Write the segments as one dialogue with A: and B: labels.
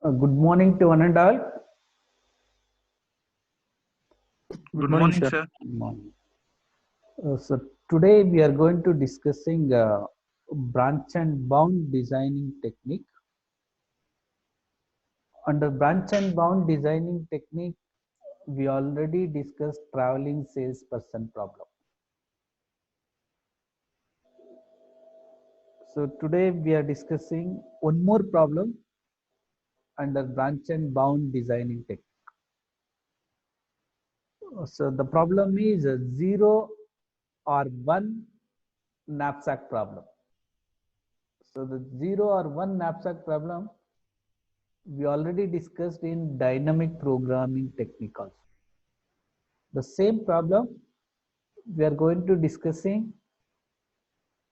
A: Good morning to one and all.
B: Good morning, sir.
A: Good morning. So today we are going to discussing branch and bound designing technique. Under branch and bound designing technique, we already discussed traveling salesperson problem. So today we are discussing one more problem under branch and bound designing technique. So the problem is a 0 or 1 knapsack problem. So the 0 or 1 knapsack problem we already discussed in dynamic programming technique also. The same problem we are going to discussing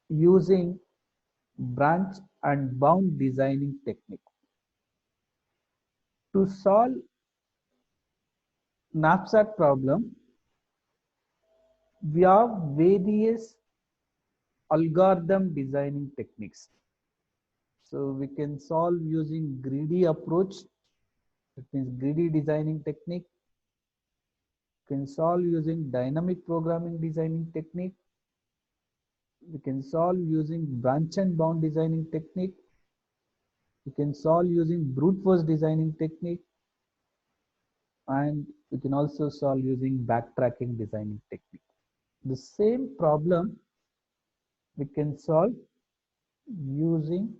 A: using branch and bound designing technique. To solve knapsack problem, we have various algorithm designing techniques. So we can solve using greedy approach, that means greedy designing technique. We can solve using dynamic programming designing technique. We can solve using branch and bound designing technique. We can solve using brute force designing technique, and we can also solve using backtracking designing technique. The same problem we can solve using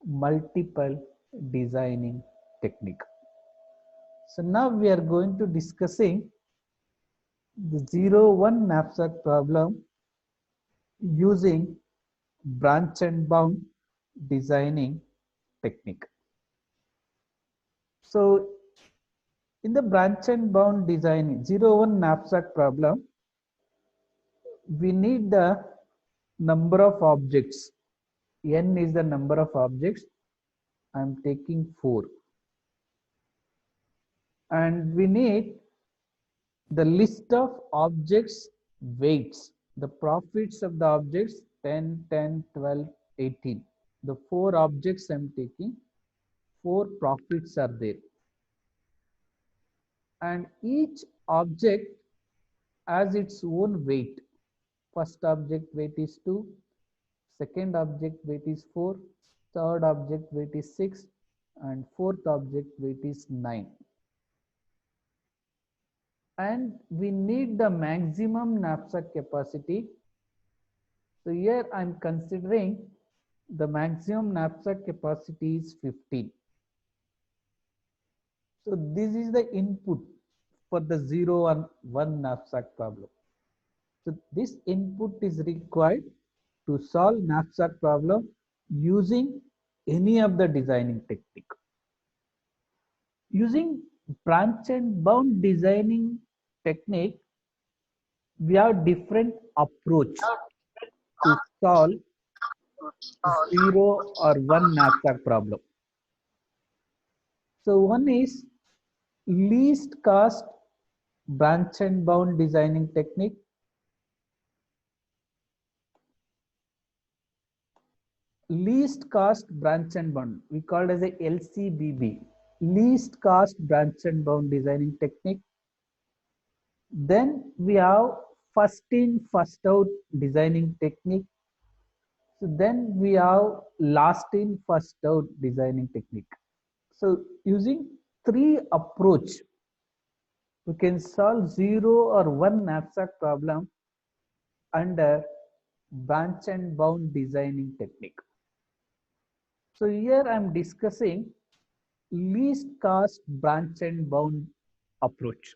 A: multiple designing technique. So now we are going to discussing the 0-1 knapsack problem using branch and bound designing technique. So in the branch and bound designing 0-1 knapsack problem, we need the number of objects. N is the number of objects. I am taking 4. And we need the list of objects weights, the profits of the objects 10, 10, 12, 18. The 4 objects I am taking, 4 profits are there. And each object has its own weight. First object weight is 2, second object weight is 4, third object weight is 6, and fourth object weight is 9. And we need the maximum knapsack capacity. So here I am considering the maximum knapsack capacity is 15. So this is the input for the 0 and 1 knapsack problem. So this input is required to solve knapsack problem using any of the designing technique. Using branch and bound designing technique, we have different approach to solve 0 or 1 knapsack problem. So one is least cost branch and bound designing technique. Least cost branch and bound, we call it as a LCBB, least cost branch and bound designing technique. Then we have first in first out designing technique. So then we have last in first out designing technique. So using 3 approach, we can solve 0 or 1 knapsack problem under branch and bound designing technique. So here I am discussing least cost branch and bound approach.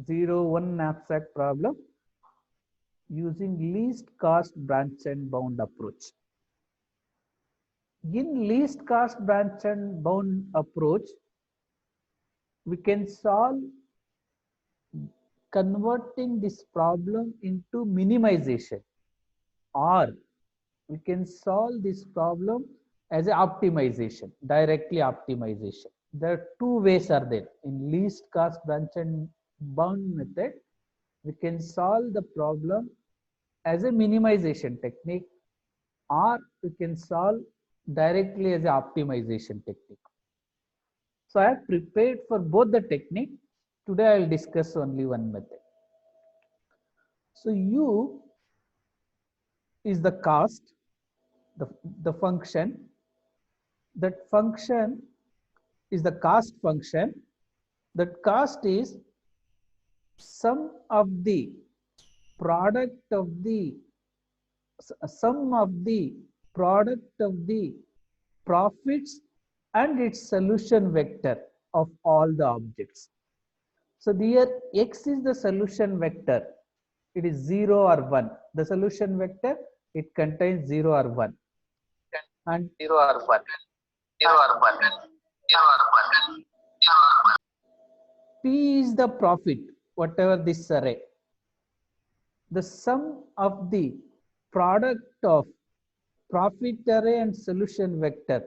A: 0-1 knapsack problem using least cost branch and bound approach. In least cost branch and bound approach, we can solve converting this problem into minimization, or we can solve this problem as a optimization, directly optimization. There are 2 ways are there. In least cost branch and bound method, we can solve the problem as a minimization technique, or we can solve directly as a optimization technique. So I have prepared for both the technique. Today I will discuss only one method. So U is the cost, the function. That function is the cost function. That cost is sum of the product of the sum of the product of the profits and its solution vector of all the objects. So here x is the solution vector. It is 0 or 1. The solution vector, it contains 0 or 1. And
B: 0 or 1. 0 or 1. 0 or 1.
A: P is the profit, whatever this array. The sum of the product of profit array and solution vector.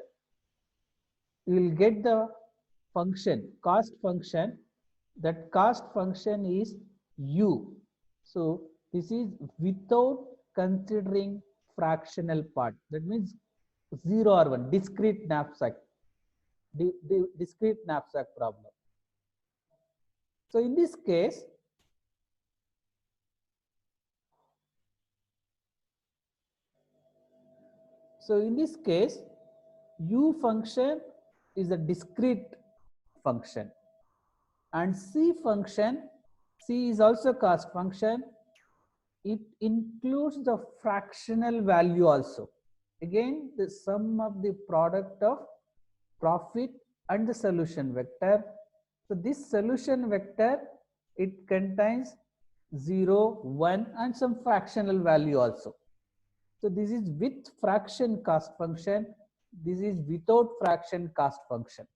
A: You will get the function, cost function. That cost function is U. So this is without considering fractional part. That means 0 or 1, discrete knapsack. Discrete knapsack problem. So in this case, U function is a discrete function, and C function, C is also cost function. It includes the fractional value also. Again, the sum of the product of profit and the solution vector. So this solution vector, it contains 0, 1 and some fractional value also. So this is with fraction cost function. This is without fraction cost function.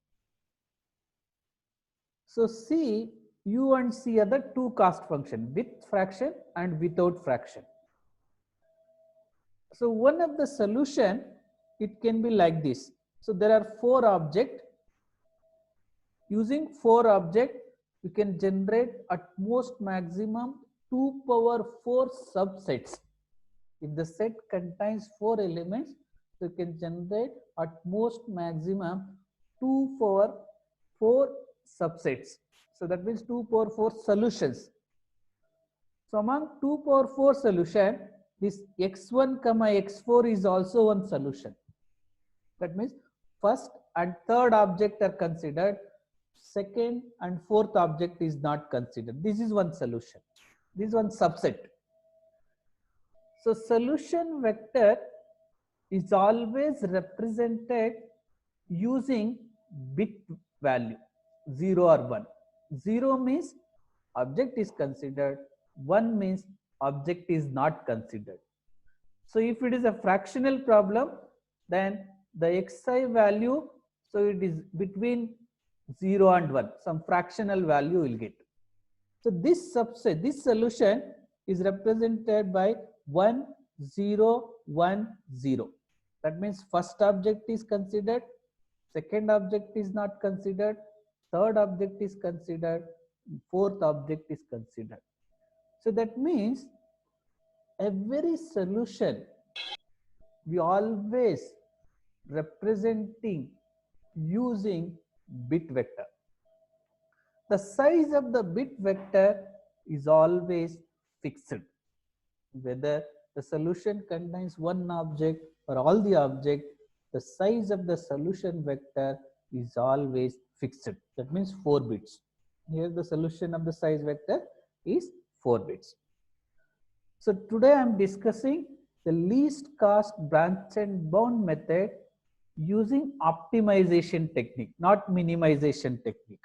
A: So C, U and C are the two cost function, with fraction and without fraction. So one of the solution, it can be like this. So there are 4 objects. Using 4 objects, you can generate at most maximum 2 power 4 subsets. If the set contains 4 elements, so you can generate at most maximum 2 power 4 subsets. So that means 2 power 4 solutions. So among 2 power 4 solution, this x1 comma x4 is also one solution. That means first and third object are considered, second and fourth object is not considered. This is one solution. This is one subset. So solution vector is always represented using bit value 0 or 1. 0 means object is considered, 1 means object is not considered. So if it is a fractional problem, then the xi value, so it is between 0 and 1, some fractional value will get. So this subset, this solution is represented by 1, 0, 1, 0. That means first object is considered, second object is not considered, third object is considered, fourth object is considered. So that means every solution we always representing using bit vector. The size of the bit vector is always fixed. Whether the solution contains one object or all the objects, the size of the solution vector is always fixed. That means 4 bits. Here the solution of the size vector is 4 bits. So today I am discussing the least cost branch and bound method using optimization technique, not minimization technique.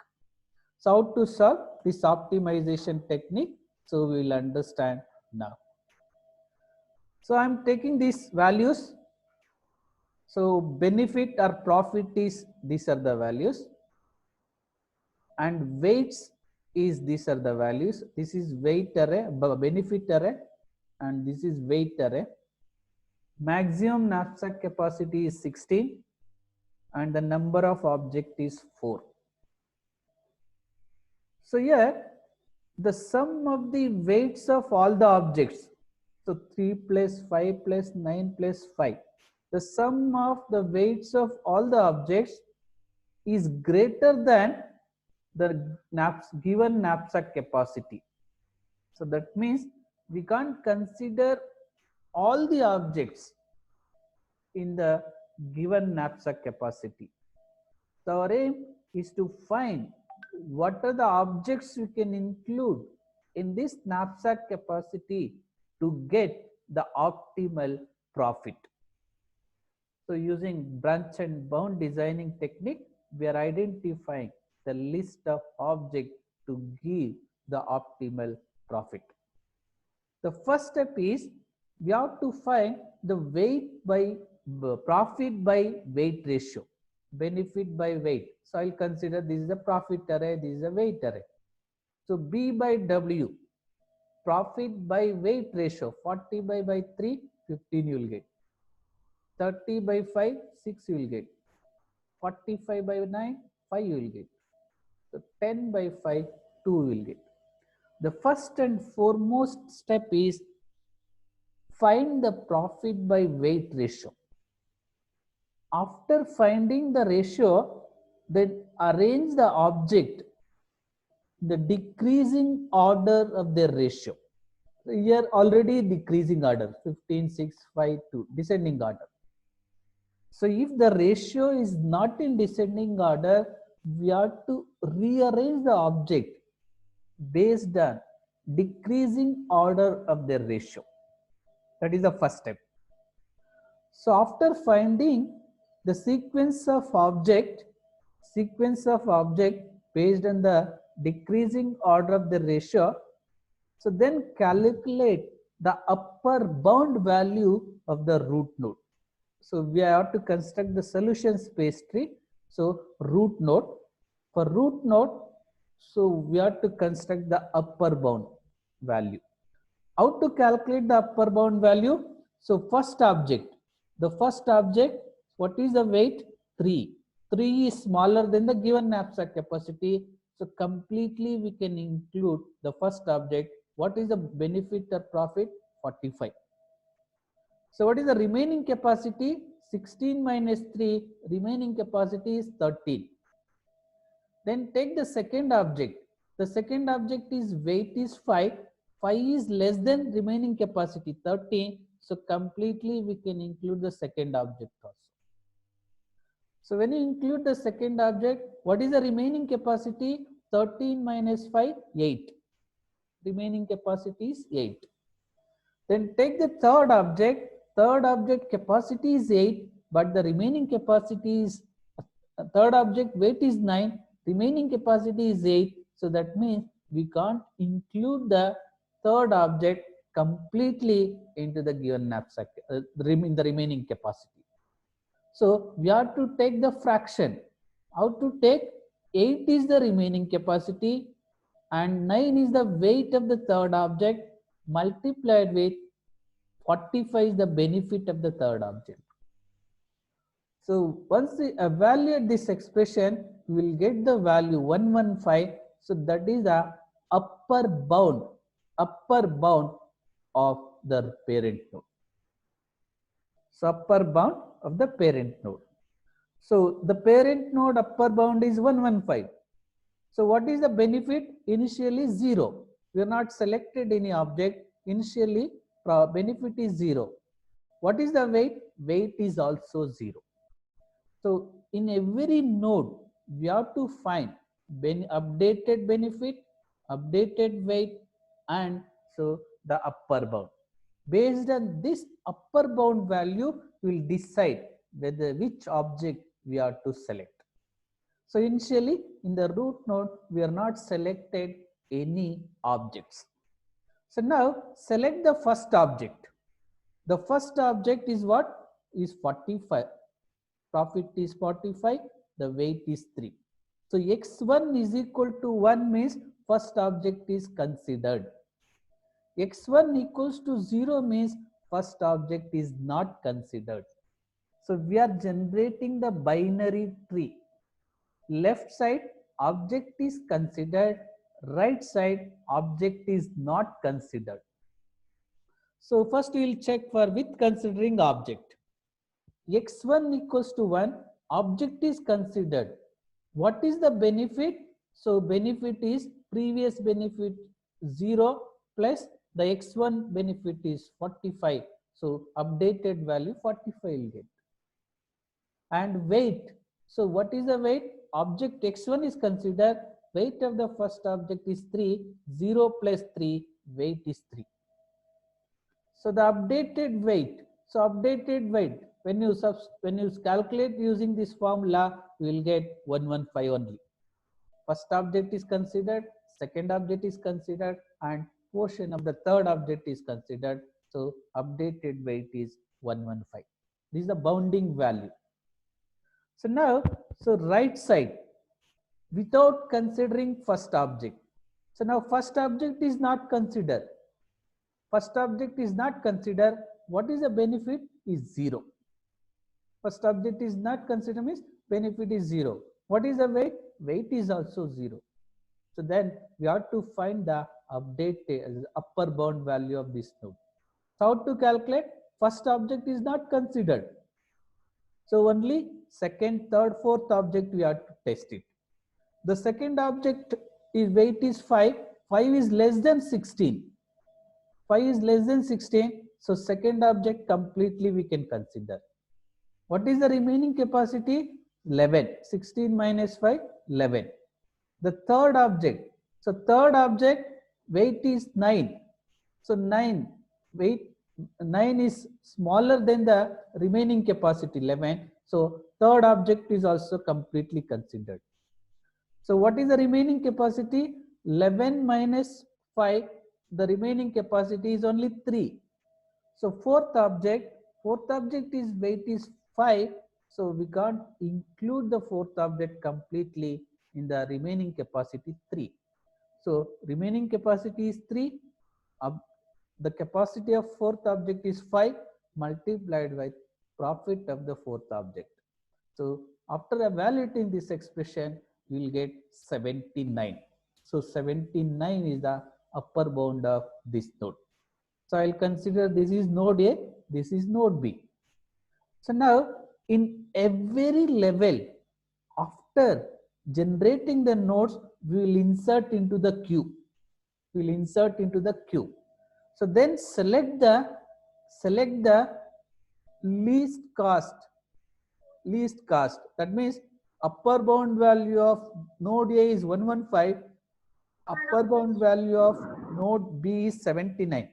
A: So how to solve this optimization technique? So we will understand now. So I am taking these values. So benefit or profit is, these are the values, and weights is, these are the values. This is weight array, benefit array, and this is weight array. Maximum knapsack capacity is 16 and the number of object is 4. So here the sum of the weights of all the objects, so 3 plus 5 plus 9 plus 5, the sum of the weights of all the objects is greater than the given knapsack capacity. So that means we can't consider all the objects in the given knapsack capacity. So our aim is to find what are the objects we can include in this knapsack capacity to get the optimal profit. So using branch and bound designing technique, we are identifying the list of objects to give the optimal profit. The first step is we have to find the weight by profit by weight ratio, benefit by weight. So I'll consider this is a profit array, this is a weight array. So B by W, profit by weight ratio, 40 by 3, 15 you will get. 30 by 5, 6 you will get. 45 by 9, 5 you will get. So 10 by 5, 2 you will get. The first and foremost step is find the profit by weight ratio. After finding the ratio, then arrange the object in the decreasing order of their ratio. So here already decreasing order, 15, 6, 5, 2, descending order. So if the ratio is not in descending order, we have to rearrange the object based on decreasing order of their ratio. That is the first step. So after finding the sequence of object based on the decreasing order of the ratio, so then calculate the upper bound value of the root node. So we have to construct the solution space tree. So root node, for root node, so we have to construct the upper bound value. How to calculate the upper bound value? So first object, what is the weight? 3. 3 is smaller than the given knapsack capacity. So completely we can include the first object. What is the benefit or profit? 45. So what is the remaining capacity? 16 minus 3, remaining capacity is 13. Then take the second object. The second object is weight is 5. 5 is less than remaining capacity 13. So completely we can include the second object also. So when you include the second object, what is the remaining capacity? 13 minus 5, 8. Remaining capacity is 8. Then take the third object. Third object capacity is 8, but the remaining capacity is third object weight is 9. Remaining capacity is 8. So that means we can't include the third object completely into the given knapsack, the remaining capacity. So we have to take the fraction. How to take? 8 is the remaining capacity and 9 is the weight of the third object multiplied with 45 is the benefit of the third object. So once we evaluate this expression, we will get the value 115. So that is the upper bound of the parent node. So upper bound of the parent node. So the parent node upper bound is 115. So what is the benefit? Initially 0. We are not selected any object. Initially benefit is 0. What is the weight? Weight is also 0. So in every node, we have to find updated benefit, updated weight, and so the upper bound. Based on this upper bound value, we will decide whether which object we are to select. So initially in the root node, we are not selected any objects. So now select the first object. The first object is what? Is 45. Profit is 45. The weight is 3. So x1 is equal to 1 means first object is considered. x1 equals to 0 means first object is not considered. So we are generating the binary tree. Left side object is considered, right side object is not considered. So first we will check for with considering object. x1 equals to 1, object is considered. What is the benefit? So benefit is previous benefit 0 plus the x1 benefit is 45. So updated value 45 will get. And weight. So what is the weight? Object x1 is considered, weight of the first object is 3, 0 plus 3, weight is 3. So the updated weight. So updated weight, when you calculate using this formula, you will get 115 only. First object is considered, second object is considered, and portion of the third object is considered. So updated weight is 115. This is the bounding value. So now, so right side, without considering first object. So now first object is not considered. First object is not considered. What is the benefit? Is 0. First object is not considered means benefit is 0. What is the weight? Weight is also 0. So then we have to find the updated upper bound value of this node. So how to calculate? First object is not considered. So only second, third, fourth object we have to test it. The second object is weight is 5. 5 is less than 16. 5 is less than 16. So second object completely we can consider. What is the remaining capacity? 11. 16 minus 5, 11. The third object. So third object weight is 9. So 9 weight 9 is smaller than the remaining capacity 11. So third object is also completely considered. So what is the remaining capacity? 11 minus 5. The remaining capacity is only 3. So fourth object is weight is 5. So we can't include the fourth object completely in the remaining capacity 3. So remaining capacity is 3. The capacity of fourth object is 5 multiplied by profit of the fourth object. So after evaluating this expression, you will get 79. So 79 is the upper bound of this node. So I will consider this is node A, this is node B. So now in every level, after generating the nodes, we will insert into the queue. We will insert into the queue. So then select the least cost. That means upper bound value of node A is 115. Upper bound value of node B is 79.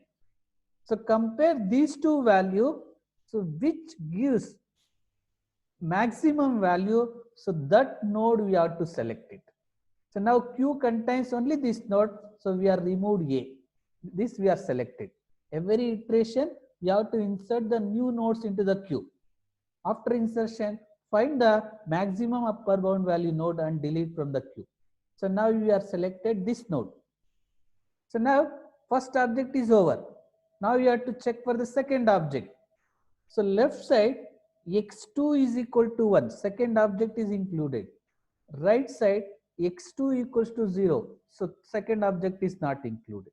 A: So compare these two values. So which gives maximum value? So that node we have to select it. So now Q contains only this node. So we are removed A. This we are selected. Every iteration you have to insert the new nodes into the queue. After insertion, find the maximum upper bound value node and delete from the queue. So now we are selected this node. So now first object is over. Now you have to check for the second object. So left side x2 is equal to 1. Second object is included. Right side x2 equals to 0. So second object is not included.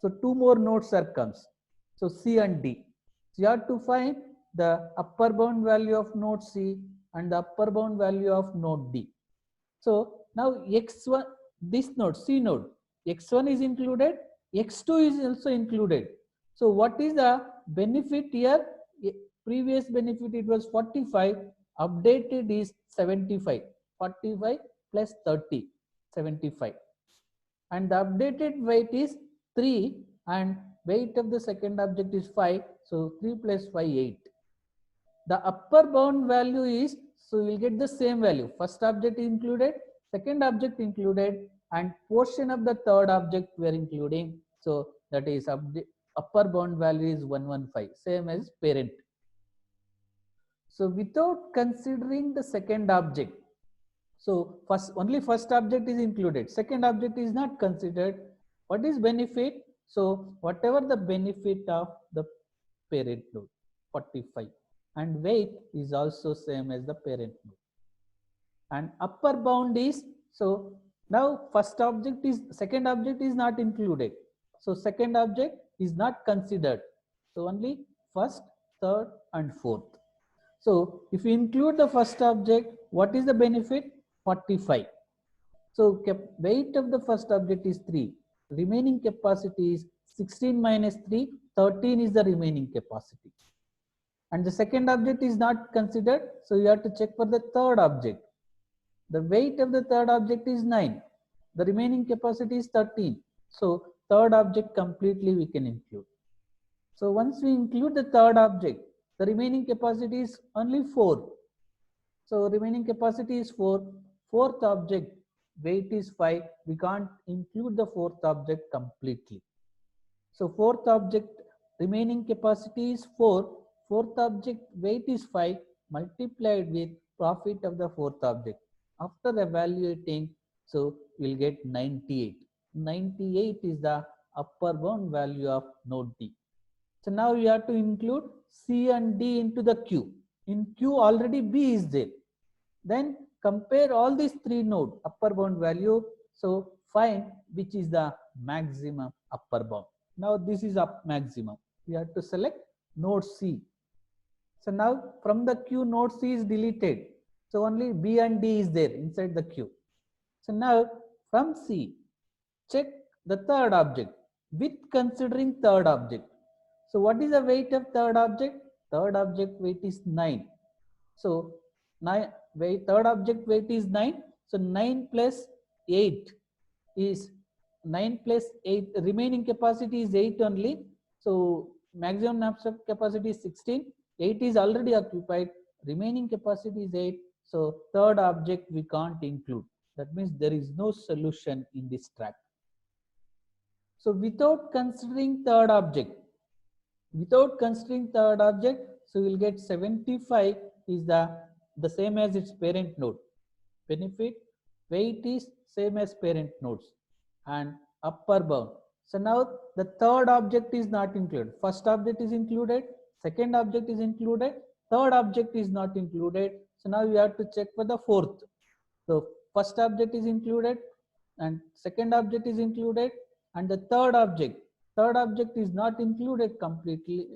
A: So two more nodes are comes. So C and D. So you have to find the upper bound value of node C and the upper bound value of node D. So now x1, this node, C node, x1 is included, x2 is also included. So what is the benefit here? Previous benefit it was 45, updated is 75. 45 plus 30, 75. And the updated weight is 3 and weight of the second object is 5. So 3 plus 5, 8. The upper bound value is, so you will get the same value. First object included, second object included, and portion of the third object we are including. So that is upper bound value is 115, same as parent. So without considering the second object, so only first object is included, second object is not considered. What is benefit? So whatever the benefit of the parent node, 45, and weight is also same as the parent node. And upper bound is, so now second object is not included. So second object is not considered. So only first, third, and fourth. So if you include the first object, what is the benefit? 45. So weight of the first object is 3. Remaining capacity is 16 minus 3, 13 is the remaining capacity. And the second object is not considered, so you have to check for the third object. The weight of the third object is 9. The remaining capacity is 13. So third object completely we can include. So once we include the third object, the remaining capacity is only 4. So remaining capacity is 4. Fourth object weight is 5. We can't include the fourth object completely. So fourth object remaining capacity is 4. Fourth object weight is 5 multiplied with profit of the fourth object. After evaluating, so we'll get 98. 98 is the upper bound value of node D. So now you have to include C and D into the Q. In Q already B is there. Then compare all these three nodes upper bound value. So find which is the maximum upper bound. Now this is up maximum. We have to select node C. So now from the Q, node C is deleted. So only B and D is there inside the Q. So now from C, check the third object with considering third object. So what is the weight of third object? Third object weight is 9. So third object weight is 9. So 9 plus 8 is 9 plus 8. Remaining capacity is 8 only. So maximum knapsack capacity is 16. 8 is already occupied. Remaining capacity is 8. So third object we can't include. That means there is no solution in this track. So without considering third object, so we'll get 75 is the same as its parent node. Benefit weight is same as parent nodes and upper bound. So now the third object is not included. First object is included, second object is included, third object is not included. So now you have to check for the fourth. So first object is included and second object is included and the third object is not included completely.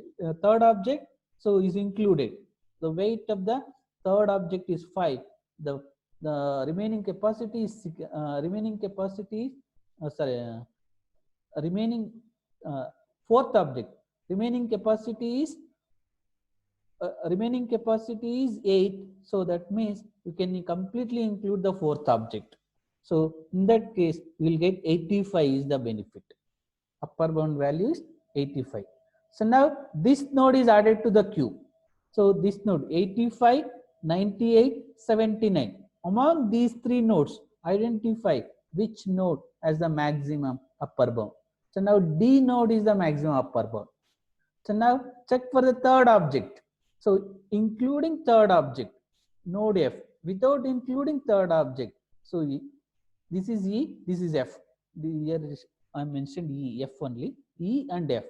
A: Third object so is included. The weight of the third object is 5. The remaining capacity is fourth object remaining capacity is 8. So that means you can completely include the fourth object. So in that case we will get 85 is the benefit. Upper bound value is 85. So now this node is added to the queue. So this node 85, 98, 79. Among these three nodes, identify which node has the maximum upper bound. So now D node is the maximum upper bound. So now check for the third object. So including third object, node F, without including third object. So this is E, this is F. Here I mentioned E, F only, E and F.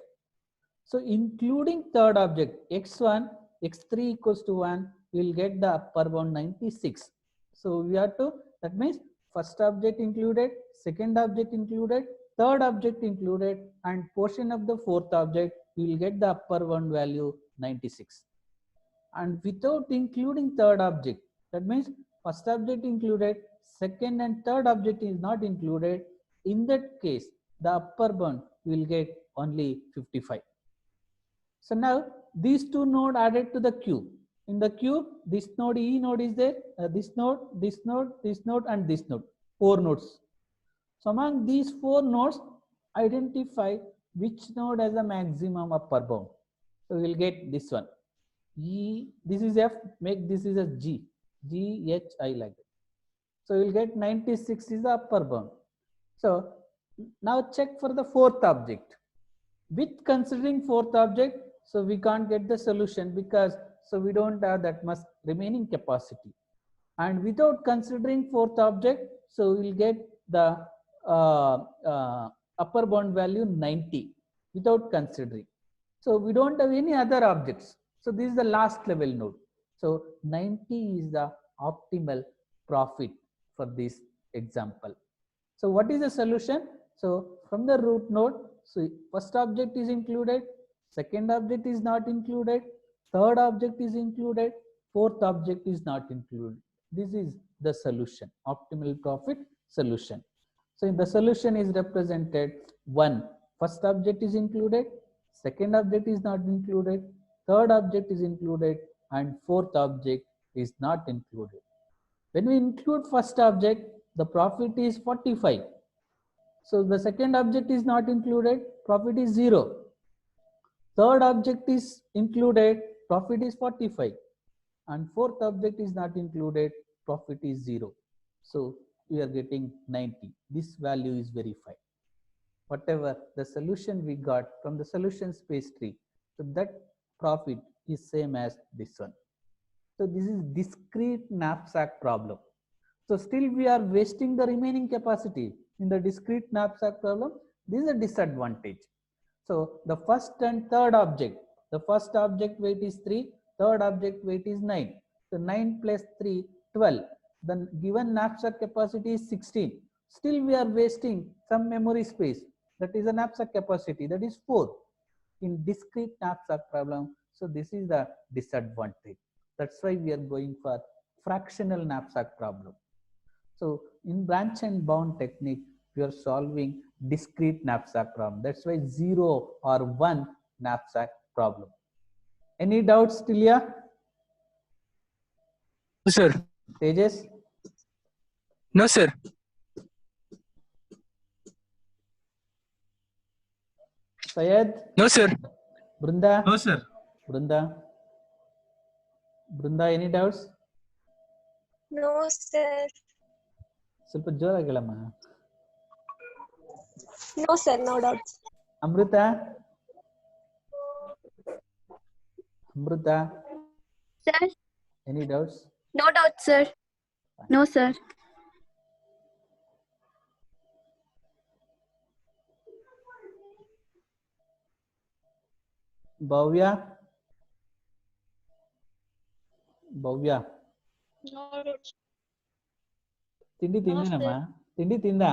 A: So including third object, X1, X3 equals to 1, we will get the upper bound 96. So we have to, that means first object included, second object included, third object included, and portion of the fourth object, we will get the upper bound value 96. And without including third object, that means first object included, second and third object is not included. In that case, the upper bound will get only 55. So now these two nodes added to the queue. In the queue, this node E node is there, this node, this node, this node, and this node. 4 nodes. So among these 4 nodes, identify which node has the maximum upper bound. So we will get this one. E, this is F, make this is a G, G, H, I like it. So we will get 96 is the upper bound. So now check for the fourth object. With considering fourth object, so we can't get the solution because so we don't have that much remaining capacity. And without considering fourth object, so we'll get the upper bound value 90 without considering. So we don't have any other objects. So this is the last level node. So 90 is the optimal profit for this example. So what is the solution? So from the root node, so first object is included, second object is not included, third object is included, fourth object is not included. This is the solution, optimal profit solution. So in the solution is represented one, first object is included, second object is not included, third object is included, and fourth object is not included. When we include first object, the profit is 45. So the second object is not included, profit is 0. Third object is included, profit is 45. And fourth object is not included, profit is 0. So we are getting 90. This value is verified. Whatever the solution we got from the solution space tree, so that profit is same as this one. So this is discrete knapsack problem. So still we are wasting the remaining capacity in the discrete knapsack problem. This is a disadvantage. So the first and third object, the first object weight is 3, third object weight is 9. So 9 plus 3, 12. The given knapsack capacity is 16. Still we are wasting some memory space. That is a knapsack capacity, that is 4 in discrete knapsack problem. So this is the disadvantage. That's why we are going for fractional knapsack problem. So in branch and bound technique, we are solving discrete knapsack problem. That's why 0 or 1 knapsack problem. Any doubts, Tilia?
C: No, sir.
A: Tejas?
C: No, sir.
A: Syed?
C: No, sir.
A: Brunda?
D: No, sir.
A: Brunda? Brunda, any doubts?
E: No, sir.
A: ಸ್ವಲ್ಪ ಜೋರಾಗಿ ಹೇಳಮ್ಮ.
E: No, sir. No doubts.
A: ಅಮೃತ? ಅಮೃತ?
F: Sir,
A: Any doubts?
F: no doubt, sir. No, sir.
A: ಭವ್ಯ? ಭವ್ಯ?
E: No doubts.
A: ತಿಂಡಿ ತಿಂದೇನಮ್ಮ? ತಿಂಡಿ ತಿಂದ?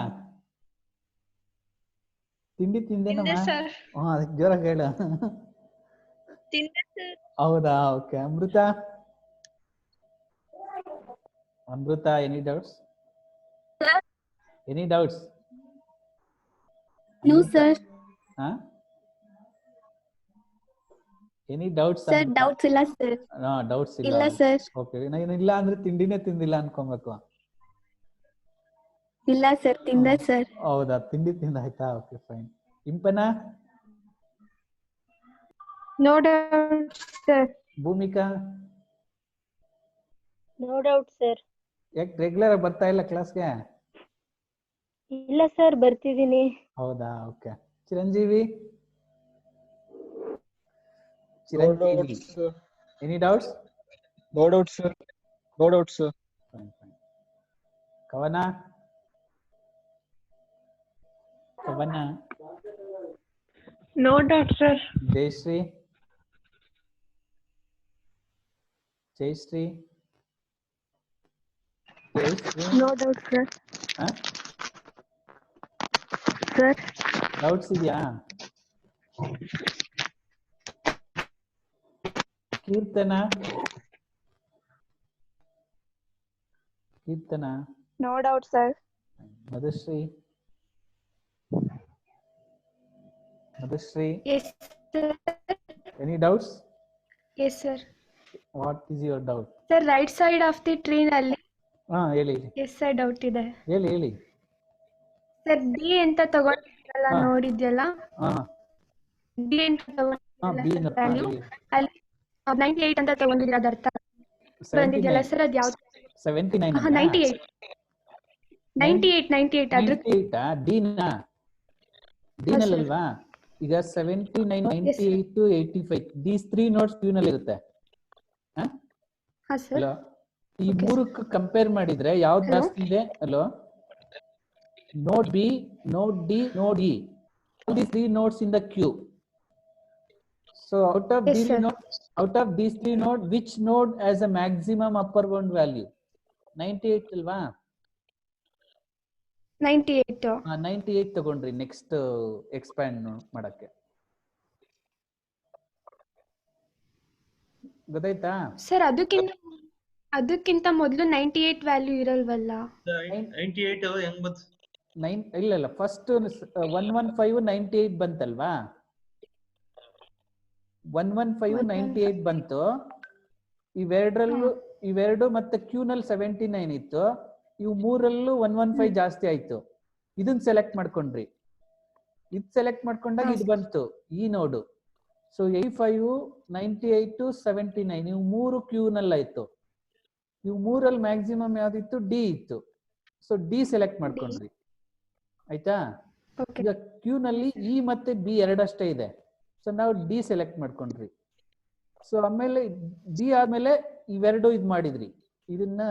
A: ತಿಂಡಿ ತಿಂದೇನಮ್ಮ?
E: sir.
A: ಹಾ, ಅದಕ್ಕೆ ಜೋರಾಗಿ ಹೇಳು.
E: ತಿಂದೆ sir.
A: ಹೌದಾ? Okay. Amrita? Amrita, any doubts?
F: Sir?
A: Any doubts?
F: No, sir.
A: ಹಾ? Any doubts?
F: Sir, doubts ಇಲ್ಲ sir.
A: ಹಾ, ಡೌಟ್ಸ್ ಇಲ್ಲ.
F: ಇಲ್ಲ sir.
A: ಓಕೆ. ನಾನು ಇಲ್ಲ ಅಂದ್ರೆ ತಿಂಡಿನೇ ತಿಂದಿಲ್ಲ ಅನ್ಕೊಬೇಕು.
F: ಇಲ್ಲ sir, ತಿಂದೆ sir.
A: ಹೌದಾ? ತಿಂಡಿ ತಿಂದಾಯ್ತಾ? Okay, fine. Impana?
E: No doubts, sir.
A: Bhumika?
E: No doubts, sir.
A: ಯಾಕೆ ರೆಗ್ಯುಲರ್ ಬರ್ತಾ ಇಲ್ಲ ಕ್ಲಾಸ್ಗೆ?
E: ಇಲ್ಲ ಸರ್, ಬರ್ತಿದ್ದೀನಿ.
A: ಹೌದಾ? Okay. Chiranjeevi? Chiranjeevi, any doubts?
C: No doubt, sir. No doubt, sir.
A: Fine, fine. Kavana? Kavana?
E: No doubts, sir.
A: Jayashree? Jayashree? Jayashree?
F: No doubt, sir.
A: ಹಾ?
F: Sir,
A: ಡೌಟ್ಸ್ ಇದೆಯಾ? Keerthana? Keerthana?
E: No doubts, sir.
A: Madhushree? Madhushree?
E: Yes, sir.
A: Any doubts?
E: Yes, sir.
A: What is your doubt?
E: Sir, right side of the train ಅಲ್ಲಿ
A: ಹಾ, ಹೇಳಿ.
E: yes sir doubt ಇದೆ.
A: ಹೇಳಿ.
E: Sir D ಅಂತ ತಗೊಂಡಿದ್ಯಲ್ಲ,
A: ಹಾ.
E: ನೋಡಿದ್ಯಲ್ಲ,
A: ಹಾ,
E: ಡಿ ಅಂತ
A: ಹಾ, ಬಿ
E: ತಗೊಂಡಿದ್ಯಲ್ಲ ವ್ಯಾಲ್ಯೂ, ಅಲ್ಲಿ 98 ಅಂತ ತಗೊಂಡಿದ್ರೆ ಅದ ಅರ್ಥ ಬಂದಿದ್ಯಲ್ಲ ಸರ್, ಅದ್ ಯಾವ್ದು?
A: 79.
E: 98 ಅದ್ರ
A: ಡಿನಾ? ಡಿನಲ್ವಾ? ಈಗ 79, 98, 85 ದೀಸ್ 3 ನೋಟ್ಸ್ ಕ್ಯೂ ನಲ್ಲಿ ಇರುತ್ತೆ.
E: ಹಾ ಸರ್.
A: ಹಲೋ, ಈ ಮೂರಕ್ಕೆ ಕಂಪೇರ್ ಮಾಡಿದ್ರೆ ಯಾವ್ದು ಜಾಸ್ತಿ ಇದೆ? Hello, note B, note D, note E, all these 3 nodes in the queue. So out of these 3 nodes, which node has a maximum upper bound value? 98 ಅಲ್ವಾ?
E: 98.
A: 98 ತಗೊಂಡ್ರಿ ನೆಕ್ಸ್ಟ್ ಎಕ್ಸ್ಪ್ಯಾಂಡ್ ಮಾಡಕ್ಕೆ. ಗೊತ್ತಾಯ್ತಾ?
E: ಸರ್ ಅದಕ್ಕಿಂತ ಅದಕ್ಕಿಂತ ಮೊದಲು 98 ವ್ಯಾಲ್ಯೂ ಇರಲ್ವಲ್ಲ?
D: 98 ಹೆಂಗ್ ಬಂತು?
A: 9 ಇಲ್ಲ ಫಸ್ಟ್ 115 98 ಬಂತಲ್ವಾ? 115 98 ಬಂತು. ಇವೆರಡು ಮತ್ತೆ ಕ್ಯೂ ನಲ್ಲಿ 79 ಇತ್ತು. ಇವು ಮೂರಲ್ಲೂ 115 ಜಾಸ್ತಿ ಆಯ್ತು. ಇದನ್ನ ಸೆಲೆಕ್ಟ್ ಮಾಡ್ಕೊಂಡ್ರಿ. ಇದು ಸೆಲೆಕ್ಟ್ ಮಾಡ್ಕೊಂಡಾಗ ಇದು ಬಂತು ಈ ನೋಡು. ಸೊ 85 98 79 ಇವು ಮೂರು ಕ್ಯೂ ನಲ್ಲಿ ಆಯ್ತು. ಇವು ಮೂರಲ್ಲಿ ಮ್ಯಾಕ್ಸಿಮಮ್ ಯಾವ್ದಿತ್ತು? ಡಿ ಇತ್ತು. ಸೊ ಡಿ ಸೆಲೆಕ್ಟ್ ಮಾಡ್ಕೊಂಡ್ರಿ. ಆಯ್ತಾ? ಈಗ ಕ್ಯೂ ನಲ್ಲಿ ಇ ಮತ್ತೆ ಬಿ ಎರಡಷ್ಟೇ ಇದೆ. ಸೊ ನಾವು ಡಿ ಸೆಲೆಕ್ಟ್ ಮಾಡ್ಕೊಂಡ್ರಿ. ಸೊ ಆಮೇಲೆ ಡಿ ಆದ್ಮೇಲೆ ಇವೆರಡು ಇದು ಮಾಡಿದ್ರಿ. ಇದನ್ನ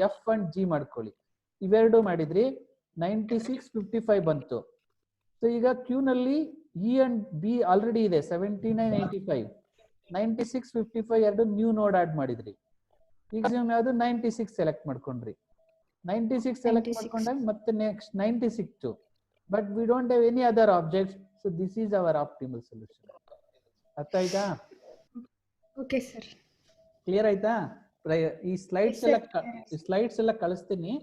A: ಎಫ್ ಅಂಡ್ ಜಿ ಮಾಡ್ಕೊಳ್ಳಿ. ಇವೆರಡು ಮಾಡಿದ್ರಿ. 96 55 ಬಂತು. ಸೊ ಈಗ ಕ್ಯೂ ನಲ್ಲಿ ಇ ಅಂಡ್ ಬಿ ಆಲ್ರೆಡಿ ಇದೆ 79 85. 96 55 ಎರಡು ನ್ಯೂ ನೋಡ್ ಆಡ್ ಮಾಡಿದ್ರಿ. ಈಗ ಯಾವ್ದು 96 ಸೆಲೆಕ್ಟ್ ಮಾಡ್ಕೊಂಡ್ರಿ. 96 ಸೆಲೆಕ್ಟ್ ಮಾಡ್ಕೊಂಡಾಗ ಮತ್ತೆ ನೆಕ್ಸ್ಟ್ 90 ಸಿಕ್ತು. But we don't have any other objects. So this is our optimal solution. ಅರ್ಥ ಆಯ್ತಾ?
E: Okay sir.
A: ಕ್ಲಿಯರ್ ಆಯ್ತಾ? ಈ ಸ್ಲೈಡ್ಸ್ ಎಲ್ಲ ಕಳಿಸ್ತೀನಿ.